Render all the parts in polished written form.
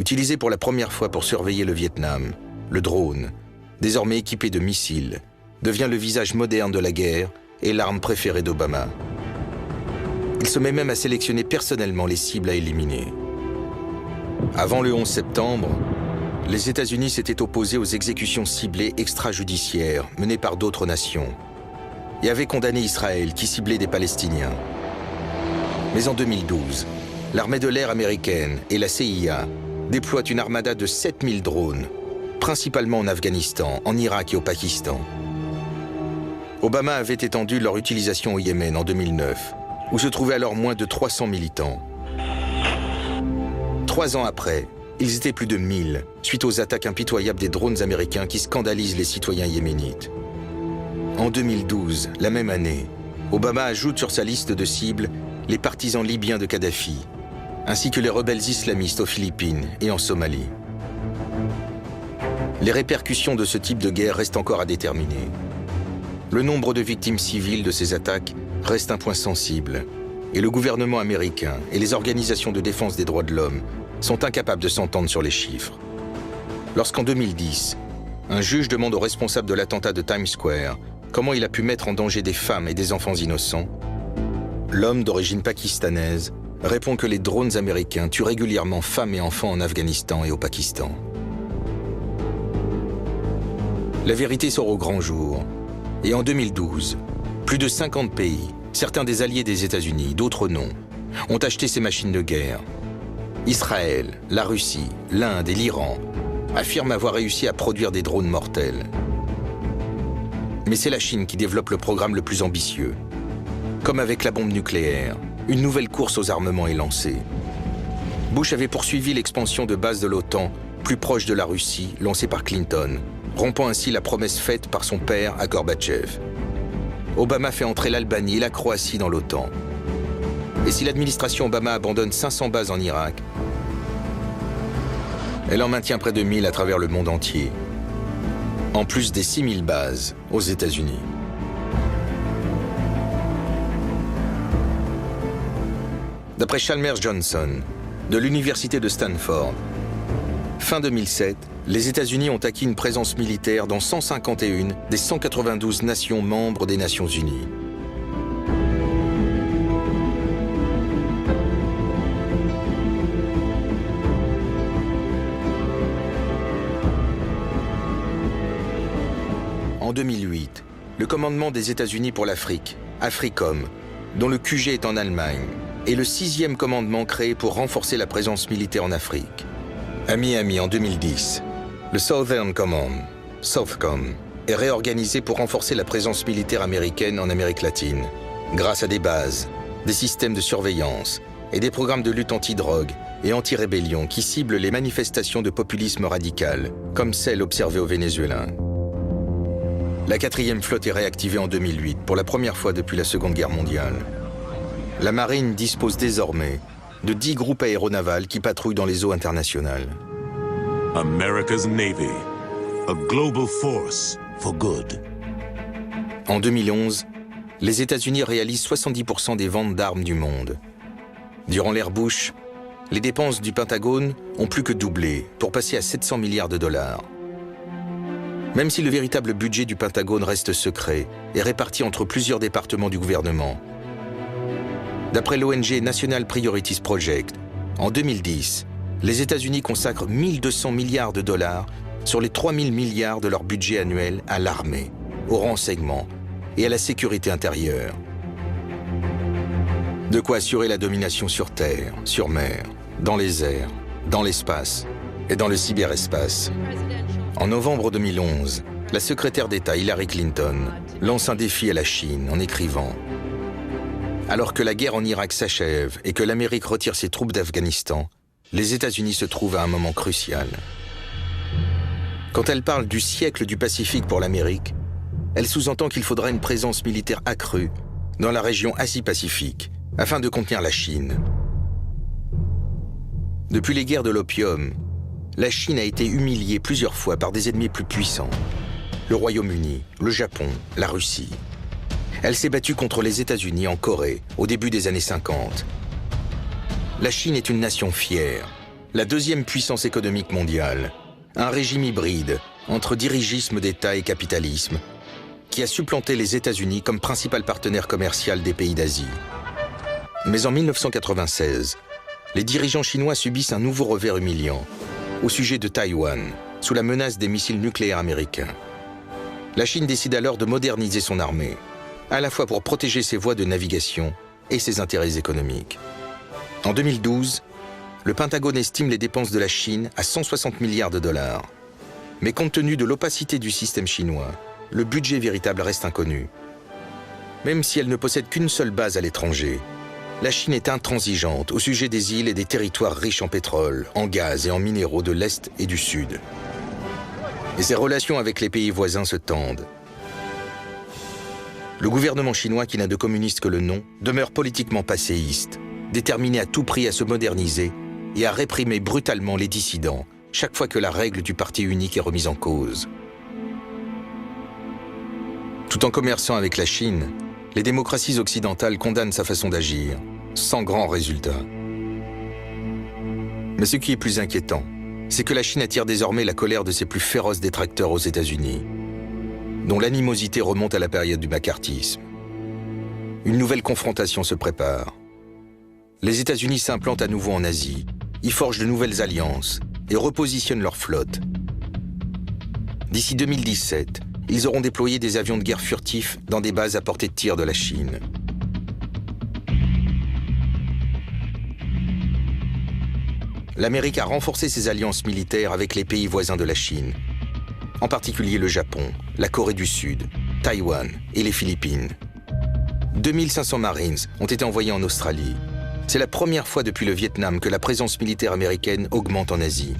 Utilisé pour la première fois pour surveiller le Vietnam, le drone, désormais équipé de missiles, devient le visage moderne de la guerre et l'arme préférée d'Obama. Il se met même à sélectionner personnellement les cibles à éliminer. Avant le 11 septembre, les États-Unis s'étaient opposés aux exécutions ciblées extrajudiciaires menées par d'autres nations et avaient condamné Israël qui ciblait des Palestiniens. Mais en 2012, l'armée de l'air américaine et la CIA déploient une armada de 7000 drones, principalement en Afghanistan, en Irak et au Pakistan. Obama avait étendu leur utilisation au Yémen en 2009, où se trouvaient alors moins de 300 militants. 3 ans après, ils étaient plus de 1000, suite aux attaques impitoyables des drones américains qui scandalisent les citoyens yéménites. En 2012, la même année, Obama ajoute sur sa liste de cibles les partisans libyens de Kadhafi, ainsi que les rebelles islamistes aux Philippines et en Somalie. Les répercussions de ce type de guerre restent encore à déterminer. Le nombre de victimes civiles de ces attaques reste un point sensible, et le gouvernement américain et les organisations de défense des droits de l'homme sont incapables de s'entendre sur les chiffres. Lorsqu'en 2010, un juge demande au responsable de l'attentat de Times Square comment il a pu mettre en danger des femmes et des enfants innocents, l'homme d'origine pakistanaise répond que les drones américains tuent régulièrement femmes et enfants en Afghanistan et au Pakistan. La vérité sort au grand jour, et en 2012, plus de 50 pays, certains des alliés des États-Unis, d'autres non, ont acheté ces machines de guerre. Israël, la Russie, l'Inde et l'Iran affirment avoir réussi à produire des drones mortels. Mais c'est la Chine qui développe le programme le plus ambitieux. Comme avec la bombe nucléaire, une nouvelle course aux armements est lancée. Bush avait poursuivi l'expansion de bases de l'OTAN plus proche de la Russie, lancée par Clinton, rompant ainsi la promesse faite par son père à Gorbatchev. Obama fait entrer l'Albanie et la Croatie dans l'OTAN. Et si l'administration Obama abandonne 500 bases en Irak, elle en maintient près de 1000 à travers le monde entier, en plus des 6000 bases aux États-Unis. D'après Chalmers Johnson, de l'université de Stanford, fin 2007, les États-Unis ont acquis une présence militaire dans 151 des 192 nations membres des Nations Unies. En 2008, le commandement des États-Unis pour l'Afrique, AFRICOM, dont le QG est en Allemagne, est le 6e commandement créé pour renforcer la présence militaire en Afrique. À Miami en 2010, le Southern Command, SOUTHCOM, est réorganisé pour renforcer la présence militaire américaine en Amérique latine, grâce à des bases, des systèmes de surveillance et des programmes de lutte anti-drogue et anti-rébellion qui ciblent les manifestations de populisme radical, comme celles observées au Venezuela. La 4e flotte est réactivée en 2008 pour la première fois depuis la Seconde Guerre mondiale. La marine dispose désormais de 10 groupes aéronavals qui patrouillent dans les eaux internationales. America's Navy, a global force for good. En 2011, les États-Unis réalisent 70% des ventes d'armes du monde. Durant l'ère Bush, les dépenses du Pentagone ont plus que doublé pour passer à 700 milliards de dollars. Même si le véritable budget du Pentagone reste secret et réparti entre plusieurs départements du gouvernement. D'après l'ONG National Priorities Project, en 2010, les États-Unis consacrent 1200 milliards de dollars sur les 3000 milliards de leur budget annuel à l'armée, au renseignement et à la sécurité intérieure. De quoi assurer la domination sur terre, sur mer, dans les airs, dans l'espace et dans le cyberespace. En novembre 2011, la secrétaire d'État Hillary Clinton lance un défi à la Chine en écrivant « Alors que la guerre en Irak s'achève et que l'Amérique retire ses troupes d'Afghanistan, les États-Unis se trouvent à un moment crucial. » Quand elle parle du siècle du Pacifique pour l'Amérique, elle sous-entend qu'il faudra une présence militaire accrue dans la région Asie-Pacifique afin de contenir la Chine. Depuis les guerres de l'opium, la Chine a été humiliée plusieurs fois par des ennemis plus puissants. Le Royaume-Uni, le Japon, la Russie. Elle s'est battue contre les États-Unis en Corée au début des années 50. La Chine est une nation fière, la deuxième puissance économique mondiale, un régime hybride entre dirigisme d'État et capitalisme, qui a supplanté les États-Unis comme principal partenaire commercial des pays d'Asie. Mais en 1996, les dirigeants chinois subissent un nouveau revers humiliant au sujet de Taïwan, sous la menace des missiles nucléaires américains. La Chine décide alors de moderniser son armée, à la fois pour protéger ses voies de navigation et ses intérêts économiques. En 2012, le Pentagone estime les dépenses de la Chine à 160 milliards de dollars. Mais compte tenu de l'opacité du système chinois, le budget véritable reste inconnu. Même si elle ne possède qu'une seule base à l'étranger, la Chine est intransigeante au sujet des îles et des territoires riches en pétrole, en gaz et en minéraux de l'Est et du Sud. Et ses relations avec les pays voisins se tendent. Le gouvernement chinois, qui n'a de communiste que le nom, demeure politiquement passéiste, déterminé à tout prix à se moderniser et à réprimer brutalement les dissidents chaque fois que la règle du parti unique est remise en cause. Tout en commerçant avec la Chine, les démocraties occidentales condamnent sa façon d'agir, sans grand résultat. Mais ce qui est plus inquiétant, c'est que la Chine attire désormais la colère de ses plus féroces détracteurs aux États-Unis, dont l'animosité remonte à la période du macartisme. Une nouvelle confrontation se prépare. Les États-Unis s'implantent à nouveau en Asie, y forgent de nouvelles alliances et repositionnent leur flotte. D'ici 2017, ils auront déployé des avions de guerre furtifs dans des bases à portée de tir de la Chine. L'Amérique a renforcé ses alliances militaires avec les pays voisins de la Chine, en particulier le Japon, la Corée du Sud, Taïwan et les Philippines. 2500 Marines ont été envoyés en Australie. C'est la première fois depuis le Vietnam que la présence militaire américaine augmente en Asie.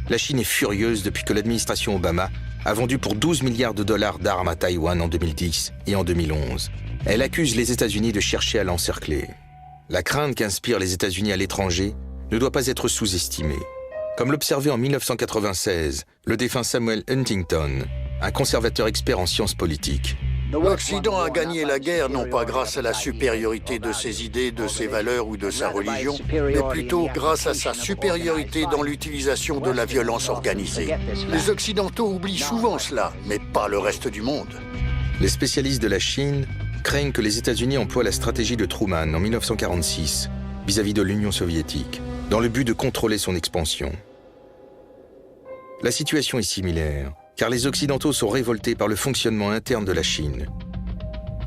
La Chine est furieuse depuis que l'administration Obama a vendu pour 12 milliards de dollars d'armes à Taïwan en 2010 et en 2011. Elle accuse les États-Unis de chercher à l'encercler. La crainte qu'inspirent les États-Unis à l'étranger ne doit pas être sous-estimée. Comme l'observait en 1996 le défunt Samuel Huntington, un conservateur expert en sciences politiques. L'Occident a gagné la guerre non pas grâce à la supériorité de ses idées, de ses valeurs ou de sa religion, mais plutôt grâce à sa supériorité dans l'utilisation de la violence organisée. Les Occidentaux oublient souvent cela, mais pas le reste du monde. Les spécialistes de la Chine craignent que les États-Unis emploient la stratégie de Truman en 1946 vis-à-vis de l'Union soviétique, dans le but de contrôler son expansion. La situation est similaire, car les Occidentaux sont révoltés par le fonctionnement interne de la Chine.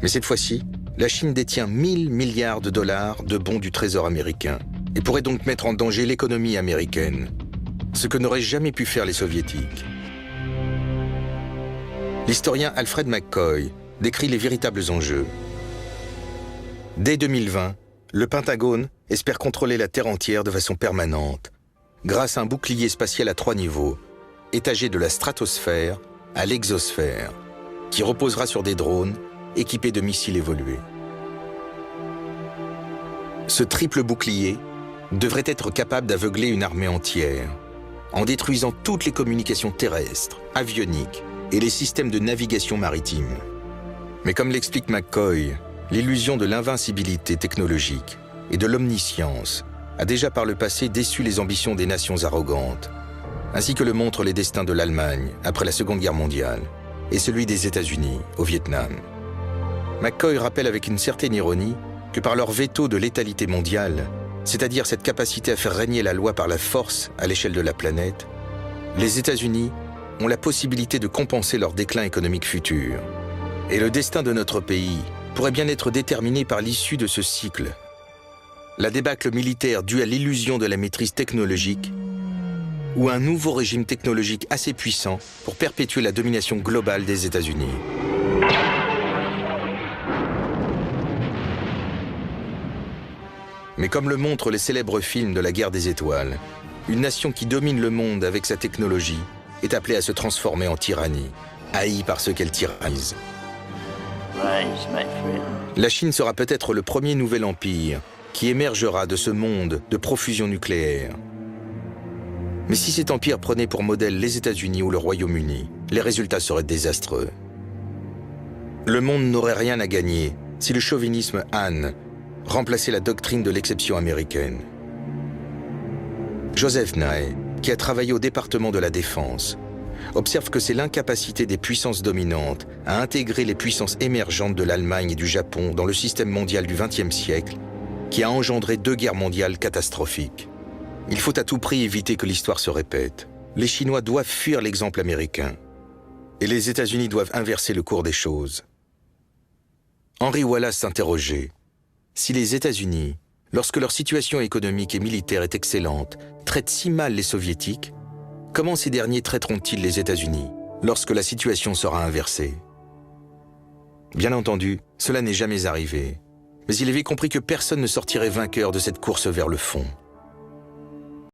Mais cette fois-ci, la Chine détient 1000 milliards de dollars de bons du Trésor américain et pourrait donc mettre en danger l'économie américaine, ce que n'auraient jamais pu faire les Soviétiques. L'historien Alfred McCoy décrit les véritables enjeux. Dès 2020, le Pentagone espère contrôler la Terre entière de façon permanente, grâce à un bouclier spatial à 3 niveaux, étagé de la stratosphère à l'exosphère, qui reposera sur des drones équipés de missiles évolués. Ce triple bouclier devrait être capable d'aveugler une armée entière, en détruisant toutes les communications terrestres, avioniques et les systèmes de navigation maritime. Mais comme l'explique McCoy, l'illusion de l'invincibilité technologique et de l'omniscience a déjà par le passé déçu les ambitions des nations arrogantes, ainsi que le montrent les destins de l'Allemagne après la Seconde Guerre mondiale et celui des États-Unis au Vietnam. McCoy rappelle avec une certaine ironie que par leur veto de l'étalité mondiale, c'est-à-dire cette capacité à faire régner la loi par la force à l'échelle de la planète, les États-Unis ont la possibilité de compenser leur déclin économique futur. Et le destin de notre pays pourrait bien être déterminé par l'issue de ce cycle. La débâcle militaire due à l'illusion de la maîtrise technologique ou un nouveau régime technologique assez puissant pour perpétuer la domination globale des États-Unis. Mais comme le montrent les célèbres films de la guerre des étoiles, une nation qui domine le monde avec sa technologie est appelée à se transformer en tyrannie, haïe par ceux qu'elle tyrannise. La Chine sera peut-être le premier nouvel empire qui émergera de ce monde de profusion nucléaire. Mais si cet empire prenait pour modèle les États-Unis ou le Royaume-Uni, les résultats seraient désastreux. Le monde n'aurait rien à gagner si le chauvinisme Han remplaçait la doctrine de l'exception américaine. Joseph Nye, qui a travaillé au département de la Défense, observe que c'est l'incapacité des puissances dominantes à intégrer les puissances émergentes de l'Allemagne et du Japon dans le système mondial du XXe siècle qui a engendré 2 guerres mondiales catastrophiques. Il faut à tout prix éviter que l'histoire se répète. Les Chinois doivent fuir l'exemple américain et les États-Unis doivent inverser le cours des choses. Henry Wallace s'interrogeait. Si les États-Unis, lorsque leur situation économique et militaire est excellente, traitent si mal les Soviétiques, comment ces derniers traiteront-ils les États-Unis lorsque la situation sera inversée? Bien entendu, cela n'est jamais arrivé. Mais il avait compris que personne ne sortirait vainqueur de cette course vers le fond.